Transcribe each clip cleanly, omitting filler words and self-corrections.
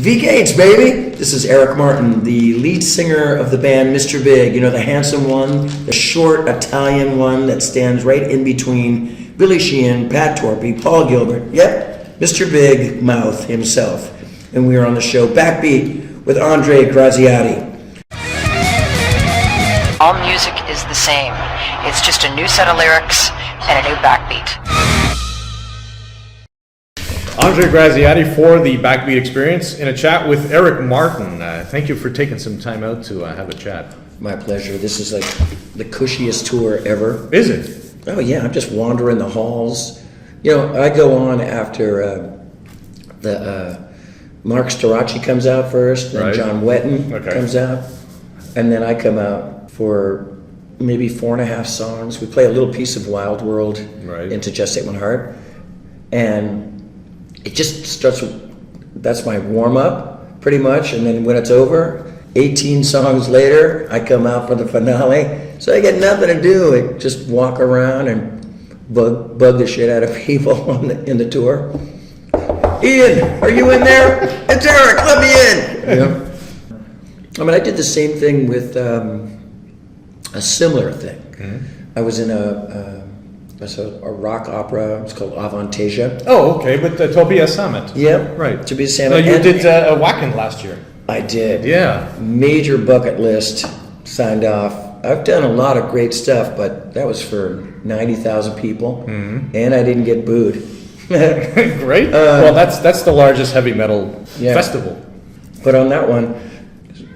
V Gates, baby! This is Eric Martin, the lead singer of the band Mr. Big. You know, the handsome one, the short Italian one that stands right in between Billy Sheehan, Pat Torpey, Paul Gilbert. Yep, Mr. Big Mouth himself. And we are on the show Backbeat with Andre Graziati. All music is the same. It's just a new set of lyrics and a new backbeat. Andre Graziati for the Backbeat Experience in a chat with Eric Martin. Thank you for taking some time out to have a chat. My pleasure. This is like the cushiest tour ever. Is it? Oh yeah, I'm just wandering the halls. You know, I go on after Mark Storace comes out first, then Right. John Wetton comes out, and then I come out for maybe 4.5 songs. We play a little piece of Wild World into Just Take My Heart, and it just starts with, that's my warm-up, pretty much, and then when it's over, 18 songs later, I come out for the finale, so I get nothing to do. I just walk around and bug the shit out of people in the tour. Ian, are you in there? It's Eric, let me in! You know? I mean, I did the same thing with a similar thing. Mm-hmm. I was in a rock opera. It's called Avantasia. Oh, okay, with the Tobias Sammet. Yeah, right. Tobias No, Sammet. you did a Wacken last year. I did. Yeah. Major bucket list signed off. I've done a lot of great stuff, but that was for 90,000 people, and I didn't get booed. Great. Well, that's the largest heavy metal festival. But on that one,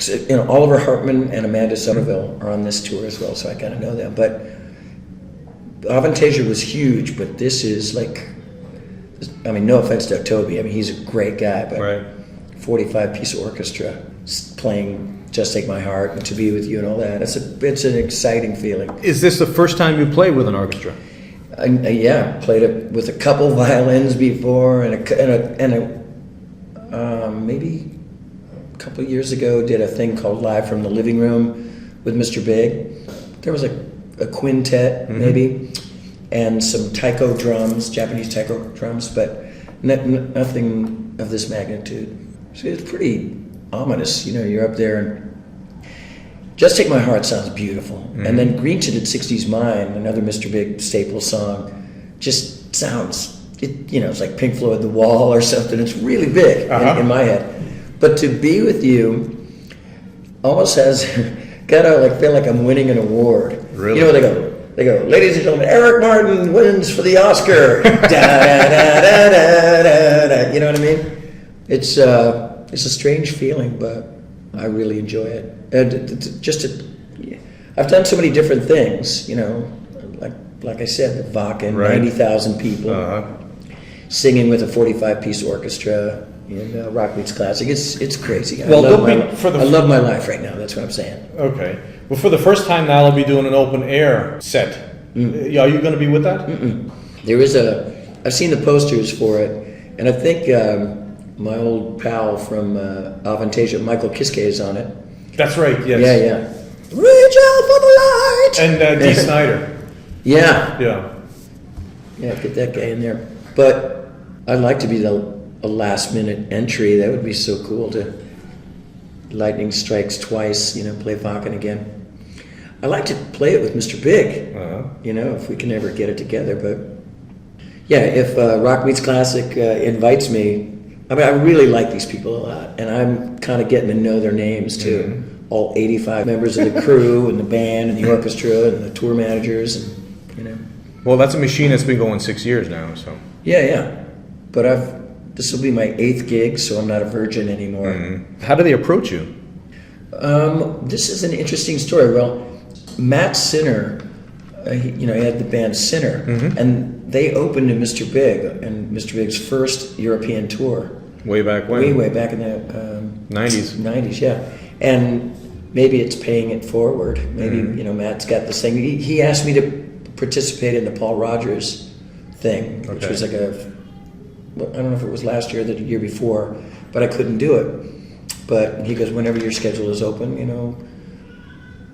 you know, Oliver Hartman and Amanda Somerville are on this tour as well, so I kind of know them. But Avantasia was huge, but this is like, I mean, no offense to Toby, I mean, he's a great guy, but 45-piece orchestra playing Just Take My Heart and To Be With You and all that, it's an exciting feeling. Is this the first time you play with an orchestra? Yeah, played it with a couple violins before, and maybe a couple of years ago did a thing called Live from the Living Room with Mr. Big. There was a quintet maybe, and some taiko drums, Japanese taiko drums, but nothing of this magnitude. So it's pretty ominous, you know, you're up there and Just Take My Heart sounds beautiful. And then Green Tinted 60s Mind, another Mr. Big staple song, just sounds, you know, it's like Pink Floyd The Wall or something. It's really big in my head. But To Be With You almost has, gotta like feel like I'm winning an award. Really? You know, they go, ladies and gentlemen, Eric Martin wins for the Oscar. Da, da, da, da, da, da. You know what I mean? It's a strange feeling, but I really enjoy it. I've done so many different things, you know, like I said, the Wacken, 90,000 people, singing with a 45-piece orchestra in Rock Meets Classic. It's crazy. Well, I love my life right now. That's what I'm saying. Okay. Well, for the first time now, I'll be doing an open air set. Are you going to be with that? There is I've seen the posters for it, and I think my old pal from Avantasia, Michael Kiske, is on it. That's right, yes. Yeah. Reach out for the light! And Dee Snider. Yeah, get that guy in there. But I'd like to be a last-minute entry. That would be so cool to lightning strikes twice, you know, play Wacken again. I like to play it with Mr. Big, you know, if we can ever get it together. But yeah, if Rock Meets Classic invites me, I mean, I really like these people a lot, and I'm kind of getting to know their names too. All 85 members of the crew and the band and the orchestra and the tour managers, and you know. Well, that's a machine that's been going 6 years now, so. Yeah. But this will be my 8th gig, so I'm not a virgin anymore. How do they approach you? This is an interesting story. Well, Matt Sinner, he had the band Sinner, and they opened to Mr. Big, and Mr. Big's first European tour. Way back when? Way back in the 90s. 90s, yeah. And maybe it's paying it forward. Maybe, you know, Matt's got this thing. He asked me to participate in the Paul Rogers thing, which was like I don't know if it was last year or the year before, but I couldn't do it. But he goes, whenever your schedule is open, you know,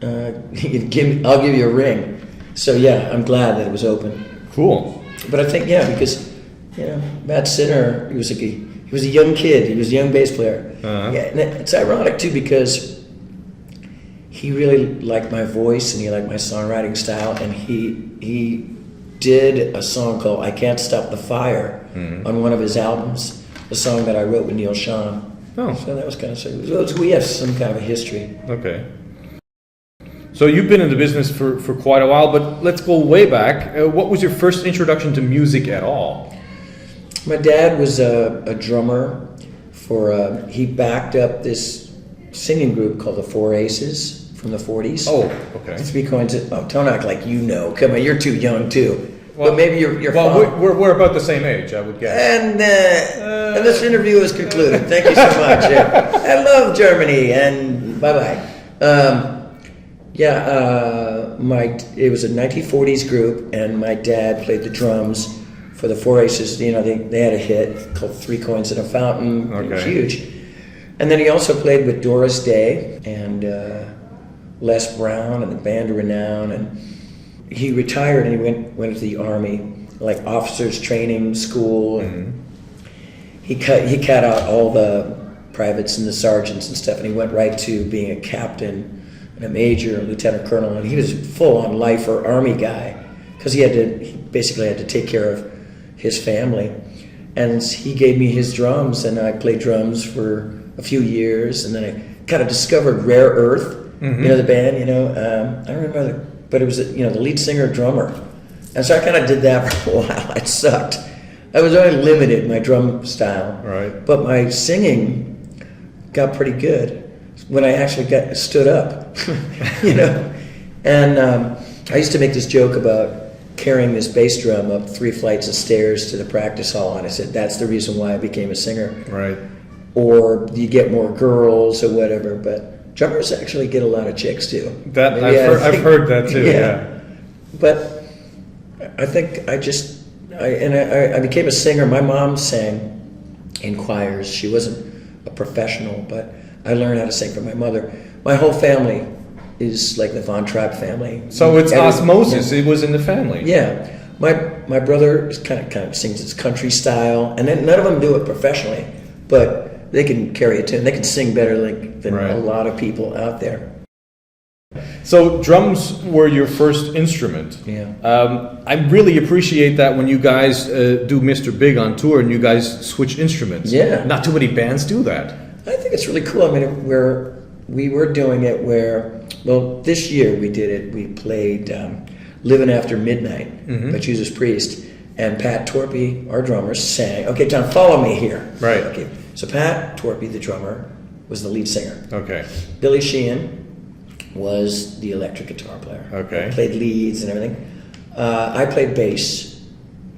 I'll give you a ring. So yeah, I'm glad that it was open. Cool. But I think, because, you know, Matt Sinner, he He was a young kid. He was a young bass player. Uh-huh. Yeah, and it's ironic too because he really liked my voice and he liked my songwriting style, and he did a song called "I Can't Stop the Fire" on one of his albums, a song that I wrote with Neil Sean. Oh. So that was kind of so we have some kind of a history. Okay. So you've been in the business for quite a while, but let's go way back. What was your first introduction to music at all? My dad was a drummer for, he backed up this singing group called the Four Aces from the 40s. Oh, okay. 3 coins, don't act like you know. Come on, you're too young too. Well, but maybe you're well, we're about the same age, I would guess. And this interview is concluded. Thank you so much. I love Germany, and bye-bye. It was a 1940s group, and my dad played the drums for the Four Aces. You know, they had a hit called 3 Coins in a Fountain. Okay. Huge. And then he also played with Doris Day and Les Brown and the Band of Renown. And he retired and he went to the Army, like officers training school. And he cut out all the privates and the sergeants and stuff, and he went right to being a captain and a major, a lieutenant colonel, and he was a full-on lifer Army guy because he basically had to take care of his family. And he gave me his drums, and I played drums for a few years, and then I kind of discovered Rare Earth, you know, the band, I don't remember, but it was, the lead singer, drummer. And so I kind of did that for a while. It sucked. I was only limited, my drum style. Right. But my singing got pretty good when I actually stood up, And I used to make this joke about carrying this bass drum up 3 flights of stairs to the practice hall, and I said, that's the reason why I became a singer. Right. Or you get more girls or whatever, but drummers actually get a lot of chicks too. That I've heard that too. Yeah. But I think I became a singer. My mom sang in choirs. She wasn't a professional, but I learned how to sing from my mother. My whole family is like the Von Trapp family. So it's osmosis. It was in the family. Yeah. My brother is kind of sings his country style, and then none of them do it professionally, but they can carry a tune. They can sing better than a lot of people out there. So drums were your first instrument. Yeah. I really appreciate that when you guys do Mr. Big on tour and you guys switch instruments. Yeah. Not too many bands do that. I think it's really cool. I mean, we were doing it this year we did it. We played Living After Midnight by Judas Priest, and Pat Torpy, our drummer, sang. Okay, Tom, follow me here. Right. Okay. So Pat Torpy, the drummer, was the lead singer. Okay. Billy Sheehan was the electric guitar player. Okay. Played leads and everything. I played bass.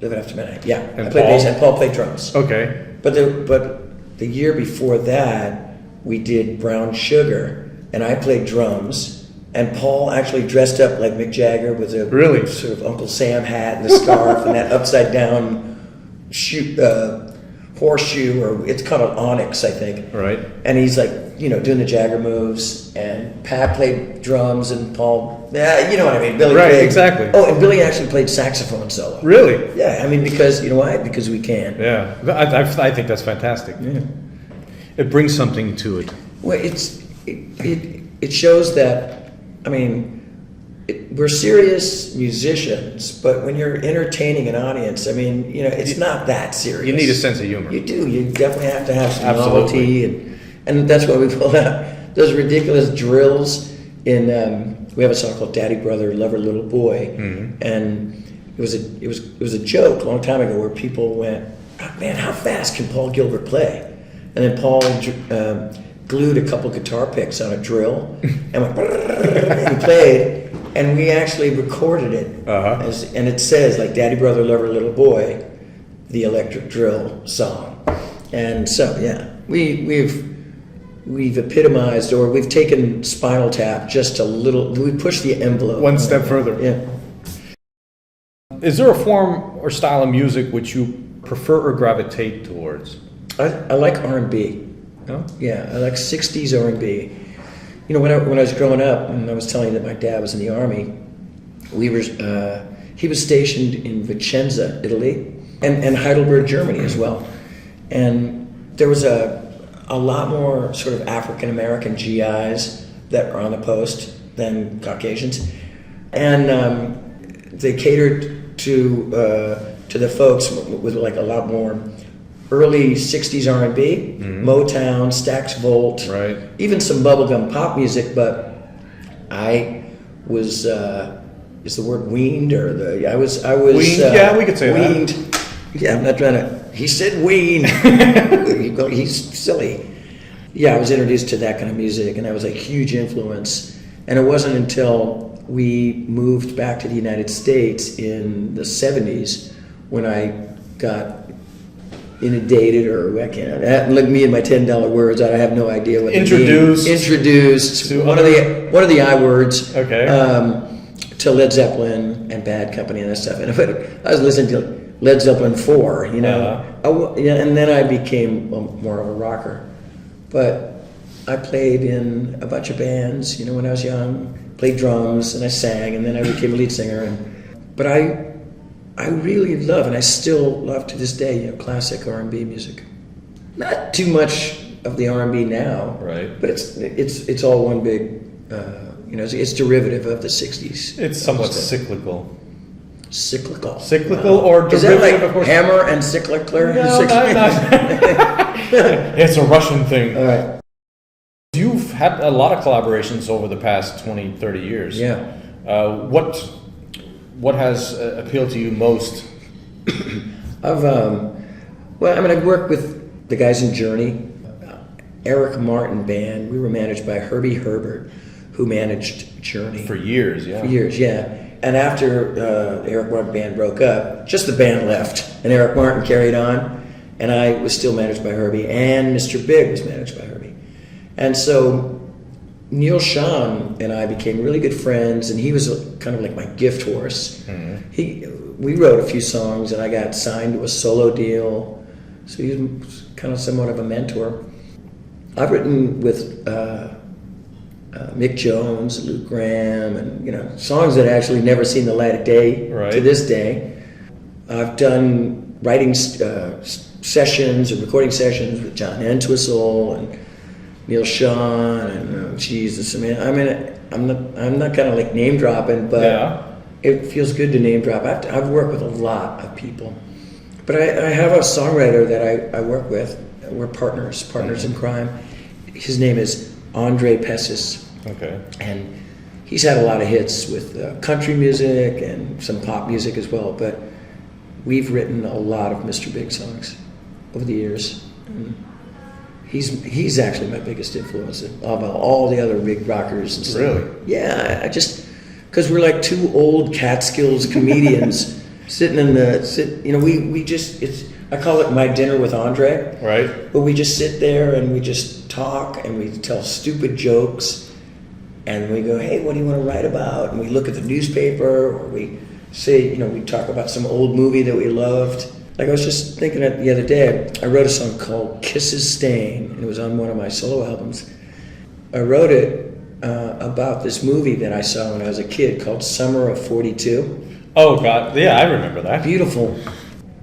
Living After Midnight. Yeah. And I played Paul? bass, and Paul played drums. Okay. But the year before that, we did Brown Sugar, and I played drums. And Paul actually dressed up like Mick Jagger with a Really? sort of Uncle Sam hat and the scarf and that upside down horseshoe, or it's called an onyx, I think. Right. And he's like, doing the Jagger moves, and Pat played drums, and Paul, you know what I mean, Billy. Right, played, exactly. Oh, and Billy actually played saxophone solo. Really? Yeah, I mean, because, you know why? Because we can. Yeah. I think that's fantastic. Yeah. It brings something to it. Well, it shows that, I mean, we're serious musicians, but when you're entertaining an audience, I mean, it's not that serious. You need a sense of humor. You do. You definitely have to have some Absolutely. novelty, and that's why we pulled out those ridiculous drills. We have a song called "Daddy Brother Lover Little Boy," and it was a joke a long time ago where people went, oh, "Man, how fast can Paul Gilbert play?" And then Paul glued a couple guitar picks on a drill and went, and he played, and we actually recorded it. And it says, like, "Daddy Brother Lover Little Boy," the electric drill song. And so, yeah, we've epitomized, or we've taken Spinal Tap just a little, we pushed the envelope. One step further. Yeah. Is there a form or style of music which you prefer or gravitate towards? I like R&B. No? Yeah, I like 60s R&B. When I was growing up, and I was telling you that my dad was in the Army, he was stationed in Vicenza, Italy, and Heidelberg, Germany as well. And there was a lot more sort of African American GIs that are on the post than Caucasians, and they catered to the folks with like a lot more early '60s R&B, Motown, Stax Volt, Right. even some bubblegum pop music. But I was is the word weaned or the I was Weaned? Yeah, we could say that. weaned. Yeah, I'm not trying to. He said weaned. He's silly. Yeah, I was introduced to that kind of music, and that was a huge influence. And it wasn't until we moved back to the United States in the '70s when I got inundated, or I can't look me and my $10 words. I have no idea what Introduced to one of the I words. Okay. To Led Zeppelin and Bad Company and that stuff. And I was listening to Led Zeppelin 4, you know. Yeah, and then I became more of a rocker. But I played in a bunch of bands, you know, when I was young. Played drums and I sang, and then I became a lead singer. But I really love, and I still love to this day, you know, classic R&B music. Not too much of the R&B now, Right. But it's all one big, you know, it's derivative of the '60s. It's somewhat cyclical. Cyclical. Cyclical or Is that derivative, like of course. hammer and cyclical? No, it's a Russian thing. All right. You've had a lot of collaborations over the past 20, 30 years. Yeah. What has appealed to you most? I've worked with the guys in Journey, Eric Martin Band. We were managed by Herbie Herbert, who managed Journey For years, yeah. For years, yeah. And after the Eric Martin Band broke up, just the band left, and Eric Martin carried on, and I was still managed by Herbie, and Mr. Big was managed by Herbie. And so Neil Schon and I became really good friends, and he was kind of like my gift horse. We wrote a few songs, and I got signed to a solo deal, so he was kind of somewhat of a mentor. I've written with Mick Jones, Luke Graham, and, you know, songs that actually never seen the light of day to this day. I've done writing sessions and recording sessions with John Entwistle and Neil Schon and Jesus. I'm not kind of like name dropping, but it feels good to name drop. I've worked with a lot of people, but I have a songwriter that I work with. We're partners in crime. His name is Andre Pessis. Okay. And he's had a lot of hits with country music and some pop music as well. But we've written a lot of Mr. Big songs over the years. And he's actually my biggest influence of all the other big rockers and stuff. Really? Yeah, because we're like two old Catskills comedians sitting in I call it my dinner with Andre. Right. But we just sit there and we just talk and we tell stupid jokes and we go, hey, what do you want to write about? And we look at the newspaper, or we say, you know, we talk about some old movie that we loved. Like I was just thinking the other day, I wrote a song called Kisses Stain, and it was on one of my solo albums. I wrote it about this movie that I saw when I was a kid called Summer of '42. Oh, God. Yeah, I remember that. Beautiful.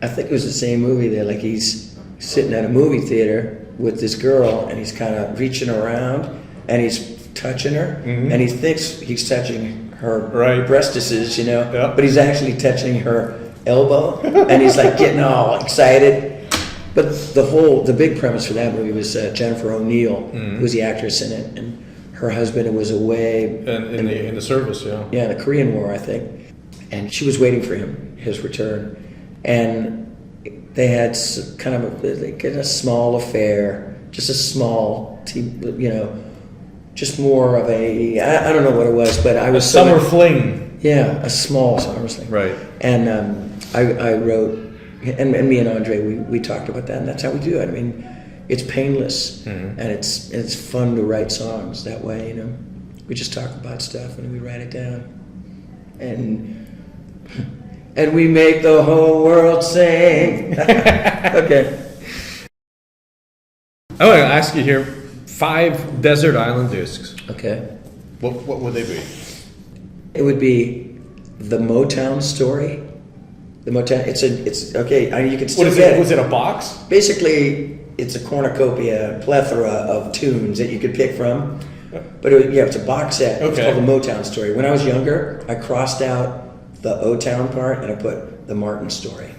I think it was the same movie there. Like he's sitting at a movie theater with this girl, and he's kind of reaching around, and he's touching her, and he thinks he's touching her breastises, you know, but he's actually touching her elbow, and he's like getting all excited. But the big premise for that movie was Jennifer O'Neill, who was the actress in it, and her husband was away in the service, yeah. Yeah, in the Korean War, I think, and she was waiting for his return, and they had kind of a small affair, just a small, you know, just more of a I don't know what it was, but I was summer fling. Yeah, a small summer fling. Right. And I wrote, and me and Andre, we talked about that, and that's how we do it. I mean, it's painless, and it's fun to write songs that way. You know, we just talk about stuff and we write it down, and we make the whole world sing. Okay. I want to ask you here, 5 desert island discs. Okay. What would they be? It would be the Motown story. The Motown. It's okay. You can still What is get it? Was it a box? Basically, it's a cornucopia, plethora of tunes that you could pick from. But it's a box set. It's called the Motown Story. When I was younger, I crossed out the O-Town part and I put the Martin Story.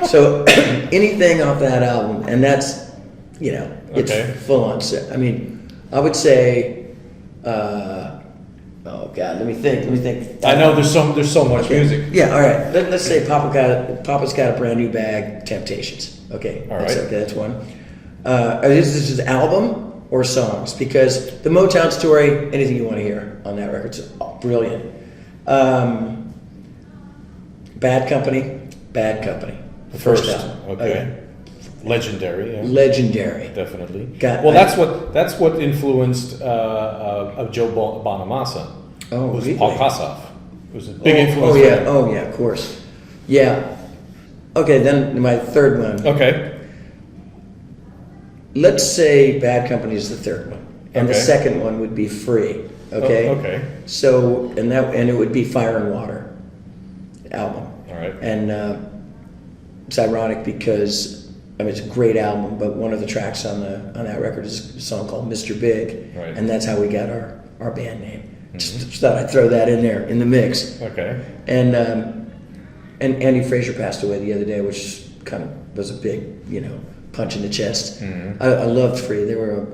So anything off that album, and that's, it's full on set. I mean, I would say, oh God, let me think. I know there's so much music. Yeah, all right. Let's say Papa's Got a Brand New Bag, Temptations. Okay, all that's right. Okay, that's one. This is album or songs, because the Motown Story, anything you want to hear on that record, is brilliant. Bad Company. The first album. Okay. Legendary. Yeah. Legendary. Definitely. That's what influenced Joe Bonamassa. Oh, it was really? Paul Kossoff. It was a big influence. Oh yeah, of course. Yeah. Okay, then my third one. Okay. Let's say Bad Company is the third one, and the second one would be Free. Okay. Okay. So and it would be Fire and Water album. All right. And it's ironic because it's a great album, but one of the tracks on that record is a song called Mr. Big, right. And that's how we got our band name. Mm-hmm. Just thought I'd throw that in there in the mix. Okay. And Andy Fraser passed away the other day, which kind of was a big punch in the chest. Mm-hmm. I loved Free. They were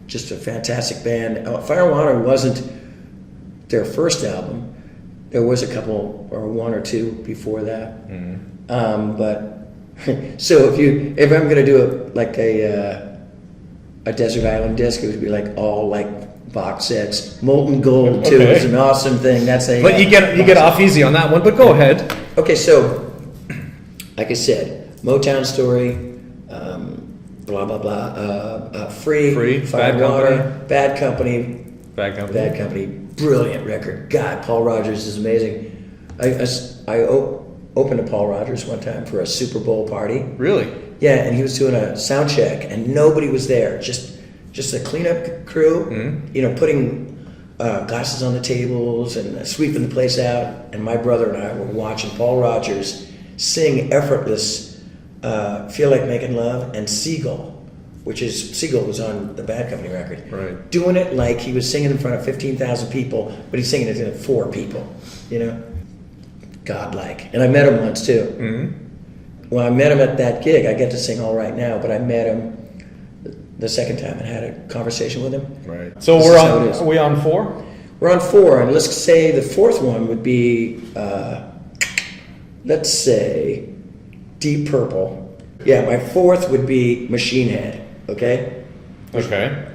just a fantastic band. Fire and Water wasn't their first album. There was a couple or one or two before that. Mm-hmm. But so if I'm going to do a Desert Island Disc, it would be like all like box sets. Molten Gold too is an awesome thing. But you get off easy on that one. But go ahead. Okay, so like I said, Motown Story. Blah blah blah. Free. Fire and Water. Bad Company. Brilliant record. God, Paul Rogers is amazing. I opened to Paul Rogers one time for a Super Bowl party. Really? Yeah, and he was doing a sound check, and nobody was there. Just a cleanup crew. Mm-hmm. Putting glasses on the tables and sweeping the place out. And my brother and I were watching Paul Rogers sing "Effortless," "Feel Like Making Love," and "Seagull." Seagull was on the Bad Company record. Right. Doing it like he was singing in front of 15,000 people, but he's singing it to 4 people, Godlike. And I met him once too. Mm-hmm. Well, I met him at that gig. I get to sing All Right Now, but I met him the second time and had a conversation with him. Right. So are we on 4? We're on 4, and let's say the fourth one would be, let's say, Deep Purple. Yeah, my fourth would be Machine Head. Okay. Okay.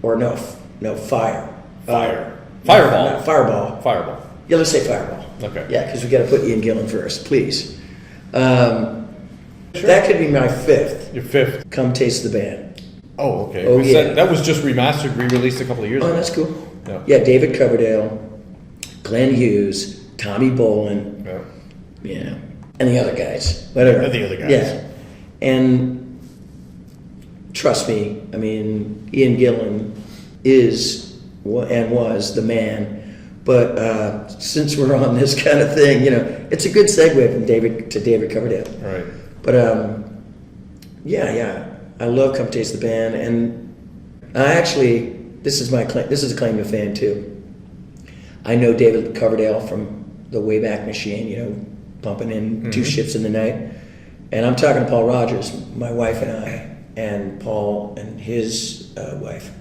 Or no, Fire. Fireball. Fireball. Yeah, let's say Fireball. Okay. Yeah, because we got to put Ian Gillan first, please. Sure. That could be my fifth. Your fifth. Come Taste the Band. Oh, okay. Oh, yeah. That was just remastered, re-released a couple of years ago. Oh, that's cool. Yeah, David Coverdale, Glenn Hughes, Tommy Bolin. Yeah. And the other guys. Whatever. The other guys. Yeah. And trust me, Ian Gillan is and was the man. But since we're on this kind of thing, it's a good segue from David Coverdale. Right. But yeah, I love Come Taste the Band, and I actually this is a claim to fame too. I know David Coverdale from the Wayback Machine, bumping in 2 Ships in the Night, and I'm talking to Paul Rogers, my wife and I. And Paul and his wife.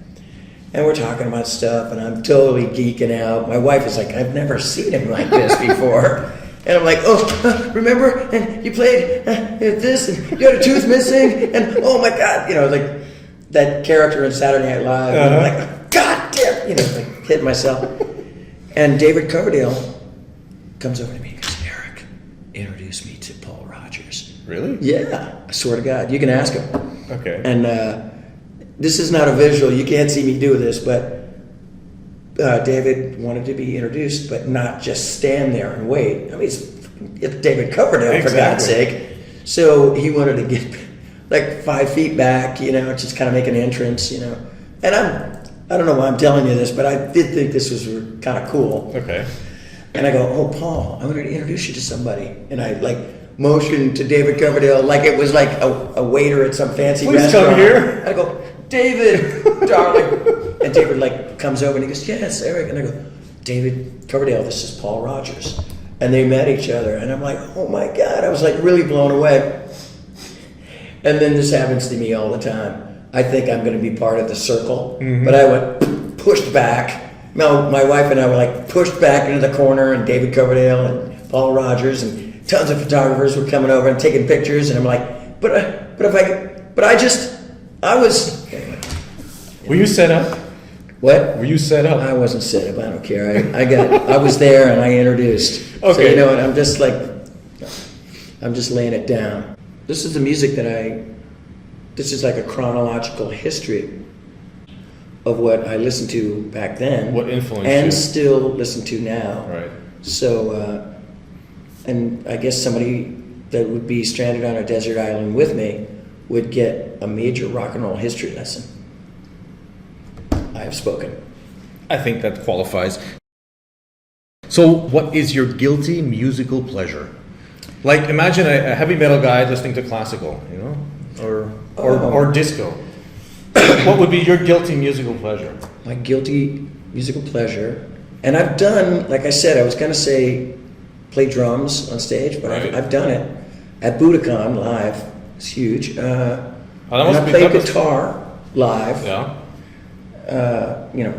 And we're talking about stuff, and I'm totally geeking out. My wife is like, I've never seen him like this before. And I'm like, oh, remember? And you played this, and you had a tooth missing, and oh my God, like that character in Saturday Night Live. And I'm like, God damn, like hitting myself. And David Coverdale comes over to me and goes, Eric, introduce me to Paul Rogers. Really? Yeah, I swear to God. You can ask him. Okay. And this is not a visual. You can't see me do this, but David wanted to be introduced, but not just stand there and wait. It's David Coverdale, for God's sake. So he wanted to get like 5 feet back, just kind of make an entrance, And I don't know why I'm telling you this, but I did think this was kind of cool. Okay. And I go, oh, Paul, I wanted to introduce you to somebody. And I motion to David Coverdale like it was like a waiter at some fancy Please restaurant. come here. I go, David, darling. And David like comes over and he goes, yes, Eric. And I go, David Coverdale, this is Paul Rogers. And they met each other. And I'm like, oh my God. I was like really blown away. And then this happens to me all the time. I think I'm going to be part of the circle. But I went pushed back. My wife and I were like pushed back into the corner, and David Coverdale and Paul Rogers and tons of photographers were coming over and taking pictures. And I'm like, I was. Were you set up? What? Were you set up? I wasn't set up. I don't care. I was there and I introduced. Okay. So you know what? I'm just laying it down. This is the music this is like a chronological history of what I listened to back then. What influenced and you? still listen to now. Right. So, and I guess somebody that would be stranded on a desert island with me would get a major rock and roll history lesson. I have spoken. I think that qualifies. So, what is your guilty musical pleasure? Like, imagine a heavy metal guy listening to classical, you know, or disco. What would be your guilty musical pleasure? My guilty musical pleasure, and I've done, like I said, I was going to say play drums on stage, but Right. I've done it at Budokan live. It's huge. And must I be- play that must- guitar live. Yeah.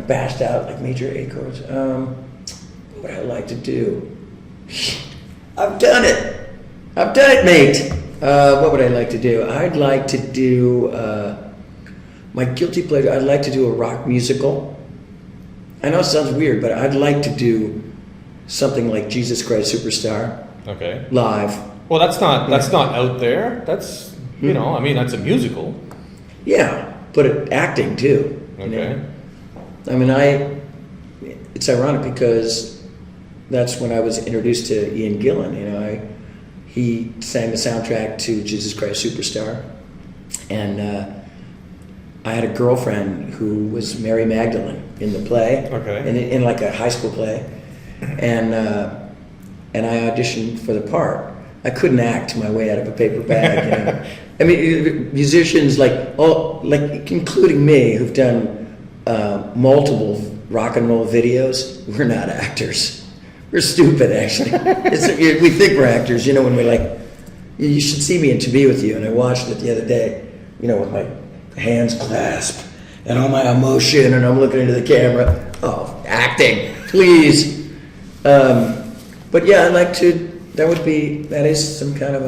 Bashed out like major A chords. What would I like to do? I've done it, mate. What would I like to do? I'd like to do my guilty pleasure. I'd like to do a rock musical. I know it sounds weird, but I'd like to do something like Jesus Christ Superstar Okay. live. Well, that's not out there. That's I mean, that's a musical. Yeah, but acting too. you know? Okay. I mean, it's ironic because that's when I was introduced to Ian Gillan. He sang the soundtrack to Jesus Christ Superstar, and I had a girlfriend who was Mary Magdalene in the play, Okay. in like a high school play, and I auditioned for the part. I couldn't act my way out of a paper bag. I mean, musicians including me, who've done multiple rock and roll videos, we're not actors. We're stupid, actually. We think we're actors, when we're like, you should see me in To Be With You. And I watched it the other day, with my hands clasped and all my emotion, and I'm looking into the camera. Oh, acting, please. But yeah, I'd like to, that is some kind of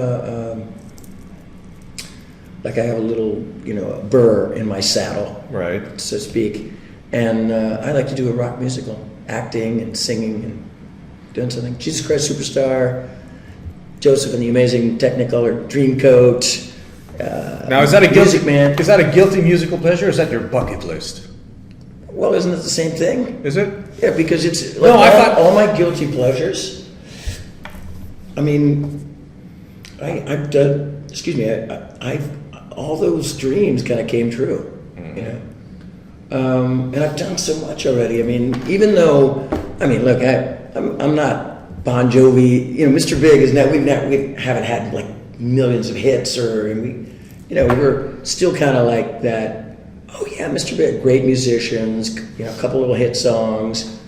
like I have a little, a burr in my saddle, Right. so to speak. And I like to do a rock musical, acting and singing and doing something. Jesus Christ Superstar, Joseph and the Amazing Technicolor Dreamcoat. Now, is that a guilty Music Man? Is that a guilty musical pleasure, or is that your bucket list? Well, isn't it the same thing? Is it? Yeah, because it's No, I thought- all my guilty pleasures. I mean, I've done. Excuse me. I've all those dreams kind of came true. And I've done so much already. I mean, even though, look, I'm not Bon Jovi. Mr. Big is not. We haven't had like millions of hits, we're still kind of like that. Oh yeah, Mr. Big, great musicians. A couple little hit songs.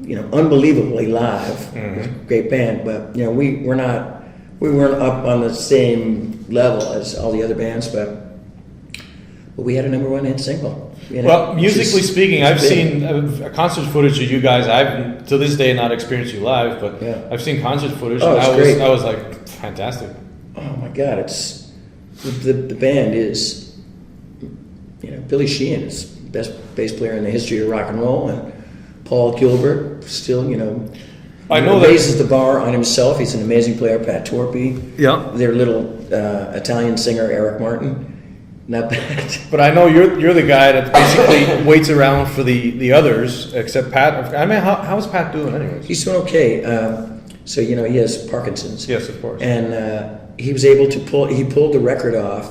Unbelievably live, great band. But we weren't up on the same level as all the other bands, but we had a #1 hit single. Well, musically speaking, I've big. seen concert footage of you guys. I've to this day not experienced you live, but Yeah. I've seen concert footage. Oh, and it's I was great. I was like, fantastic. Oh my God! It's the band is, Billy Sheehan is the best bass player in the history of rock and roll, and Paul Gilbert still, I know that- raises the bar on himself. He's an amazing player. Pat Torpey, Yeah. their little Italian singer Eric Martin, not bad. But I know you're the guy that basically waits around for the others, except Pat. I mean, how's Pat doing, anyways? He's doing okay. So he has Parkinson's. Yes, of course. And he was able to pulled the record off,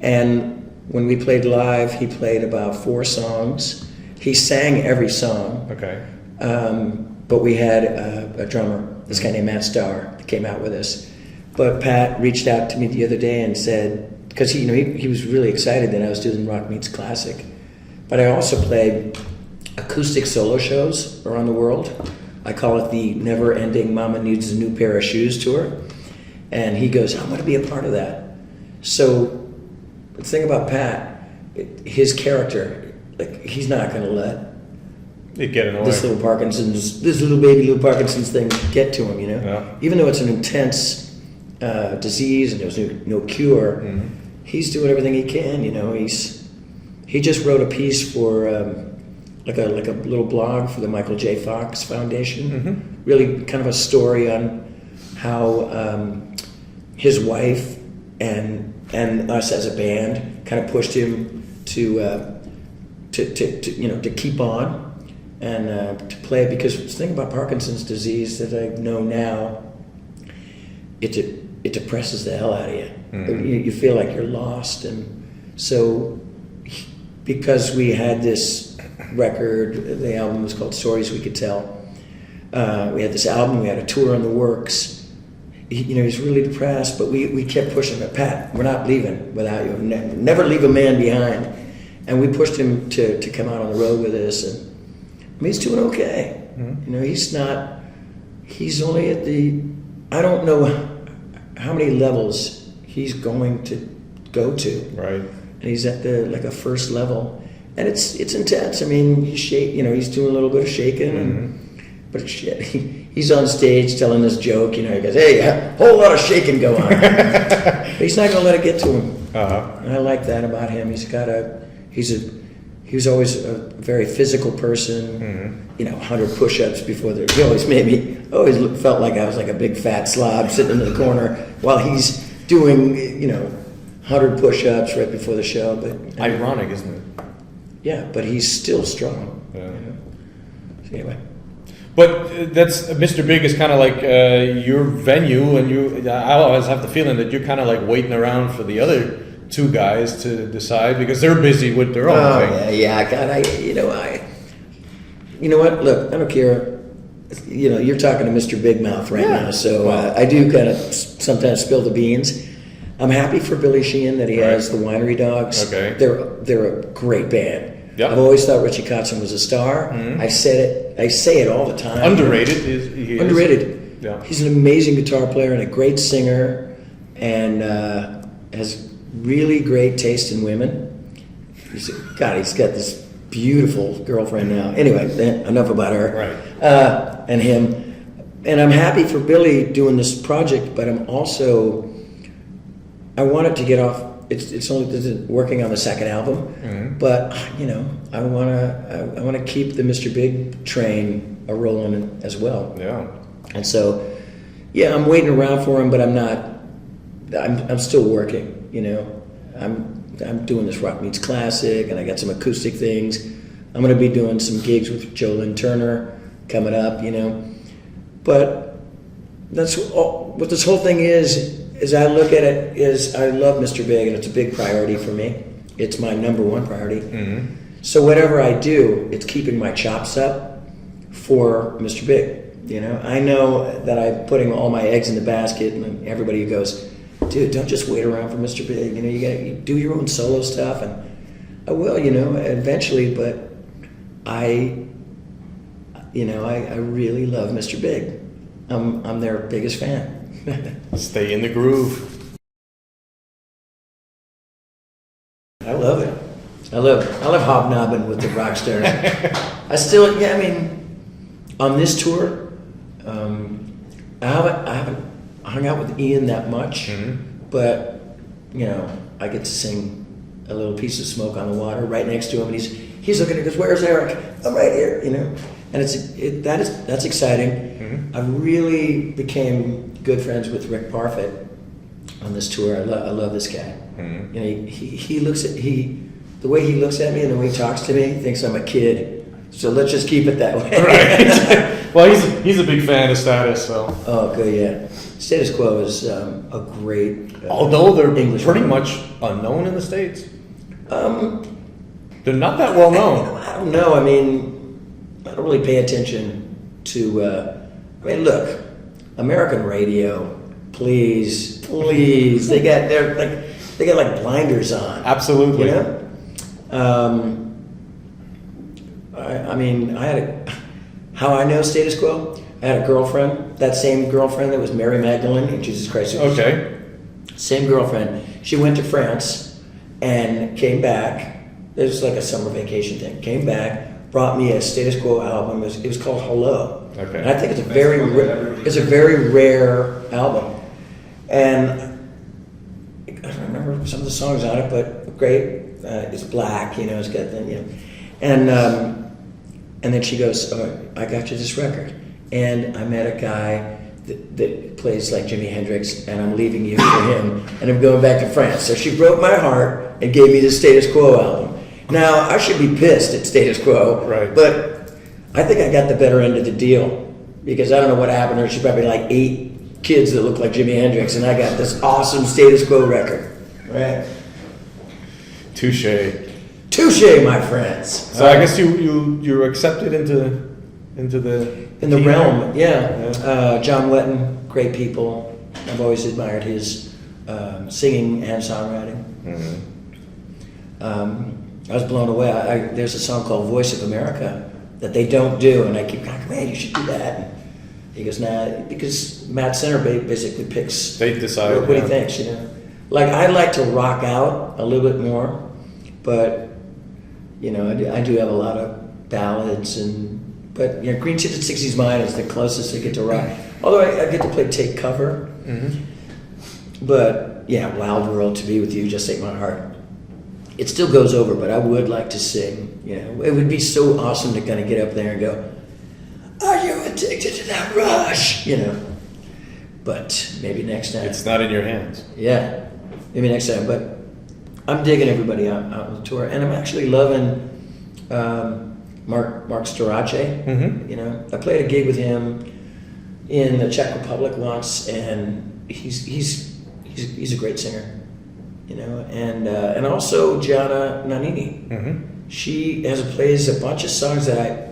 and when we played live, he played about 4 songs. He sang every song, Okay. but we had a drummer, this guy named Matt Starr, that came out with us. But Pat reached out to me the other day and said, because he was really excited that I was doing Rock Meets Classic, but I also play acoustic solo shows around the world. I call it the Never Ending Mama Needs a New Pair of Shoes tour. And he goes, I'm going to be a part of that. So the thing about Pat, his character, like, he's not going to let this little baby Lou Parkinson's thing get to him, you know? Yeah. Even though it's an intense disease and there's no cure, he's doing everything he can, you know? He just wrote a piece for like a little blog for the Michael J. Fox Foundation. Really kind of a story on how his wife and us as a band kind of pushed him to keep on and to play, because the thing about Parkinson's disease that I know now, it depresses the hell out of you. You feel like you're lost, and so because we had this record, the album was called Stories We Could Tell. We had this album, we had a tour in the works. He's really depressed, but we kept pushing him. Pat, we're not leaving without you. Never leave a man behind. And we pushed him to come out on the road with us. And I mean, he's doing okay. He's only at I don't know how many levels he's going to go to. Right. And he's at a first level. And it's intense. I mean, he's doing a little bit of shaking, but he's on stage telling this joke. He goes, "Hey, a whole lot of shaking going on." But he's not going to let it get to him. And I like that about him. He was always a very physical person. 100 push-ups before he always felt like I was like a big fat slob sitting in the corner while he's doing 100 push-ups right before the show. But ironic, isn't it? Yeah, but he's still strong. Yeah. So anyway. But that's Mr. Big is kind of like your venue, and I always have the feeling that you're kind of like waiting around for the other two guys to decide, because they're busy with their own thing. Yeah, God, you know what? Look, I don't care. You're talking to Mr. Big Mouth right now, so I do kind of sometimes spill the beans. I'm happy for Billy Sheehan that he has the Winery Dogs. Okay, they're a great band. Yep. I've always thought Richie Kotzen was a star. I say it all the time. Underrated. Underrated. Yeah. He's an amazing guitar player and a great singer, and has really great taste in women. He's got this beautiful girlfriend now. Anyway, enough about her. Right. And him. And I'm happy for Billy doing this project, but I'm also, I want it to get off. It's only working on the second album, but I want to keep the Mr. Big train a rolling as well. Yeah. And so, I'm waiting around for him, but I'm not. I'm still working. I'm doing this Rock Meets Classic, and I got some acoustic things. I'm going to be doing some gigs with Jolyn Turner coming up. But that's all, what this whole thing is. As I look at it, is I love Mr. Big, and it's a big priority for me. It's my number one priority. So whatever I do, it's keeping my chops up for Mr. Big. I know that I'm putting all my eggs in the basket, and everybody goes, "Dude, don't just wait around for Mr. Big. You got to do your own solo stuff." And I will, eventually. But I really love Mr. Big. I'm their biggest fan. Stay in the groove. I love it. I love hobnobbing with the rock stars. On this tour, I haven't hung out with Ian that much, but I get to sing a little piece of Smoke on the Water right next to him, and he's looking at us. "Where's Eric?" "I'm right here," and that's exciting. I really became good friends with Rick Parfit on this tour. I love this guy. He looks at the way he looks at me and the way he talks to me, he thinks I'm a kid. So let's just keep it that way. Right. Well, he's a big fan of Status, so. Oh, good, yeah. Status Quo is a great. Although they're English pretty band. much unknown in the States. They're not that well known. I don't know. I don't really pay attention to. Look, American radio please. They got like blinders on. Absolutely. You know? How I know status quo? I had a girlfriend, that same girlfriend that was Mary Magdalene in Jesus Christ. Okay. Same girlfriend. She went to France and came back. It was like a summer vacation thing. Came back, brought me a status quo album. It was called Hello. Okay. And I think it's a very rare album. And I don't remember some of the songs on it, but great. It's black, you know. It's got the, you know, and then she goes, "Oh, I got you this record." And I met a guy that plays like Jimi Hendrix, and I'm leaving you for him, and I'm going back to France. So she broke my heart and gave me the Status Quo album. Now I should be pissed at Status Quo, right? But I think I got the better end of the deal because I don't know what happened to her. She probably like 8 kids that look like Jimi Hendrix, and I got this awesome Status Quo record, right? Touche, my friends. So I guess you're accepted into the realm, yeah. John Wetton, great people. I've always admired his singing and songwriting. Mm-hmm. I was blown away. There's a song called "Voice of America" that they don't do, and I keep going, "Man, you should do that." And he goes, "Nah," because Matt Center basically picks. They decide what he thinks, you know. Like I like to rock out a little bit more, but you know, I do have a lot of ballads but you know, Green Ticket 60s Mine is the closest I get to rock. Although I get to take cover. Mm-hmm. But yeah, Wild World, To Be With You, Just Take My Heart. It still goes over, but I would like to sing. You know, it would be so awesome to kind of get up there and go, "Are you addicted to that rush?" You know. But maybe next time. It's not in your hands. Yeah, maybe next time. But I'm digging everybody out on the tour, and I'm actually loving Mark Storace. Mm-hmm. You know, I played a gig with him in the Czech Republic once, and he's a great singer. You know, and also Gianna Nannini. Mm-hmm. She plays a bunch of songs that I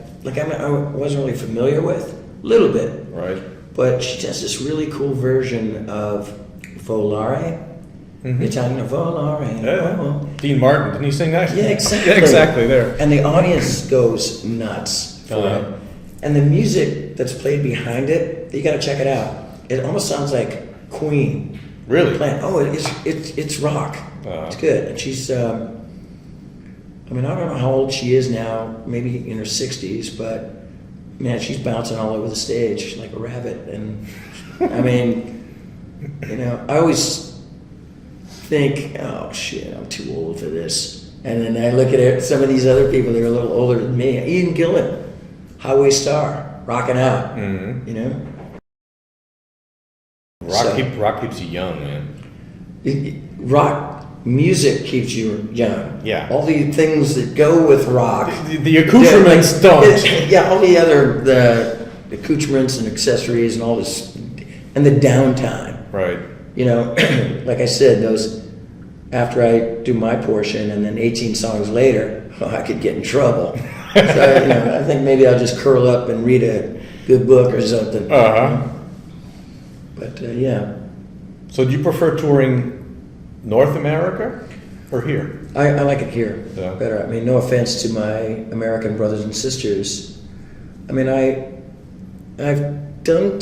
wasn't really familiar with, a little bit, right? But she does this really cool version of Volare. Mm-hmm. Italian Volare. Yeah. Oh. Dean Martin, didn't he sing that? Yeah, exactly. Yeah, exactly there. And the audience goes nuts for it. And the music that's played behind it, you got to check it out. It almost sounds like Queen. Really? Playing. Oh, it's rock. It's good. And she's, I don't know how old she is now, maybe in her 60s, but man, she's bouncing all over the stage like a rabbit. And I mean, you know, I always think, oh shit, I'm too old for this. And then I look at some of these other people that are a little older than me. Ian Gillan, Highway Star, rocking out, mm-hmm. you know? Rock keeps you young, man. Rock music keeps you young. Yeah. All the things that go with rock. The accoutrements don't. All the other the accoutrements and accessories and all this, and the downtime. Right. You know, like I said, those after I do my portion and then 18 songs later, I could get in trouble. So you know, I think maybe I'll just curl up and read a good book or something. Uh-huh. But yeah. So do you prefer touring North America or here? I like it here better. I mean, no offense to my American brothers and sisters. I mean, I've done,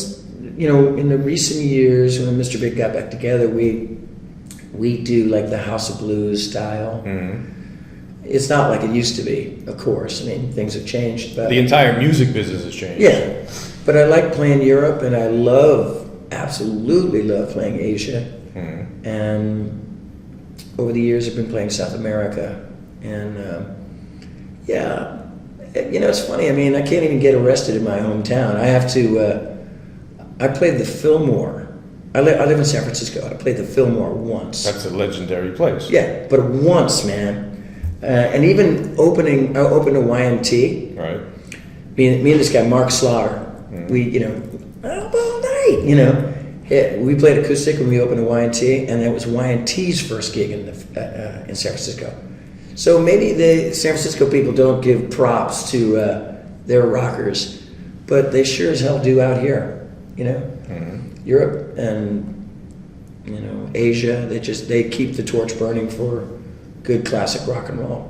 you know, in the recent years when Mr. Big got back together, we do like the House of Blues style. Mm-hmm. It's not like it used to be, of course. I mean, things have changed. But the entire music business has changed. Yeah, but I like playing Europe, and I absolutely love playing Asia. Mm-hmm. And over the years, I've been playing South America, and yeah, you know, it's funny. I mean, I can't even get arrested in my hometown. I have to. I played the Fillmore. I live in San Francisco. I played the Fillmore once. That's a legendary place. Yeah, but once, man. And even I opened a YMT. Right. Me and this guy, Mark Slaughter, we, you know, all night, you know. We played acoustic when we opened a YMT, and that was YMT's first gig in San Francisco. So maybe the San Francisco people don't give props to their rockers, but they sure as hell do out here, you know. Mm-hmm. Europe and Asia. They keep the torch burning for good classic rock and roll.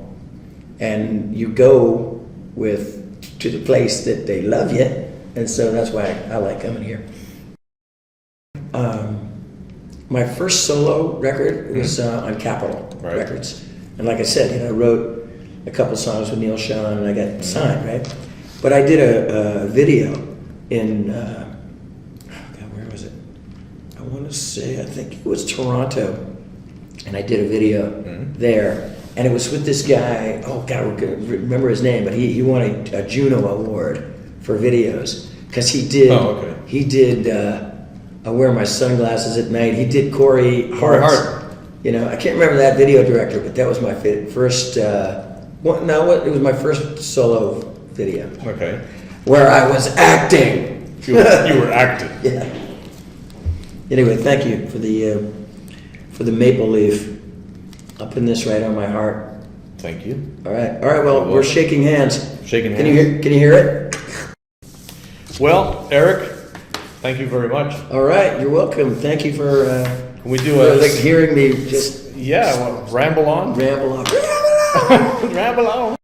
And you go to the place that they love you, and so that's why I like coming here. My first solo record was on Capitol Records, and like I said, I wrote a couple songs with Neil Schon, and I got signed, right? But I did a video in where was it? I want to say, I think it was Toronto, and I did a video there. And it was with this guy, oh God, I can't remember his name, but he won a Juno Award for videos. Because he did I Wear My Sunglasses at Night. He did Corey Hart. I can't remember that video director, but that was my first, it was my first solo video. Okay. Where I was acting. You were acting. Yeah. Anyway, thank you for the maple leaf. I'll pin this right on my heart. Thank you. All right. Well, we're shaking hands. Shaking hands. Can you hear it? Well, Eric, thank you very much. All right. You're welcome. Thank you for Can we do hearing me just ramble on. ramble on. Ramble on.